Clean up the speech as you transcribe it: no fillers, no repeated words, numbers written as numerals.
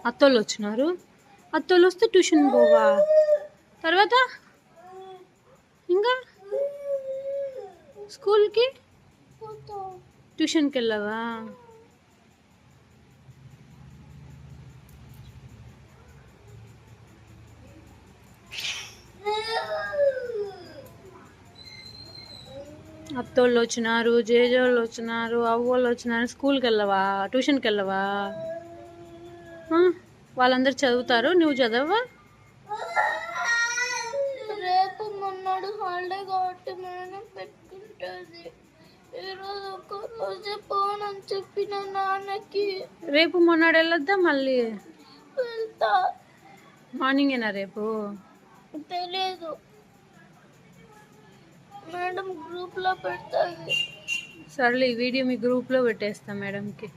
అత్తోళ్ళు వచ్చినారు. అత్తోళ్ళు వస్తే ట్యూషన్ పోవా? తర్వాత ఇంకా స్కూల్కి ట్యూషన్కి వెళ్ళావా? అత్తోళ్ళు వచ్చినారు, జేజోళ్ళు వచ్చినారు, అవ్వోళ్ళు వచ్చినారు. స్కూల్కి వెళ్ళవా? ట్యూషన్కి వెళ్ళవా? వాళ్ళందరూ చదువుతారు, నువ్వు చదవవా? రేపు మొన్నడు హాలిడే కాబట్టి మేడం పెట్టుకుంటుంది. ఈరోజు ఒక రోజే పోనని చెప్పిన నాన్నకి. రేపు మొన్నడు వెళ్ళొద్దా? మళ్ళీ వెళ్తా. మార్నింగేనా రేపు? తెలియదు, మేడం గ్రూప్లో పెడతాది. సర్లే, ఈ వీడియో మీ గ్రూప్లో పెట్టేస్తా మేడంకి.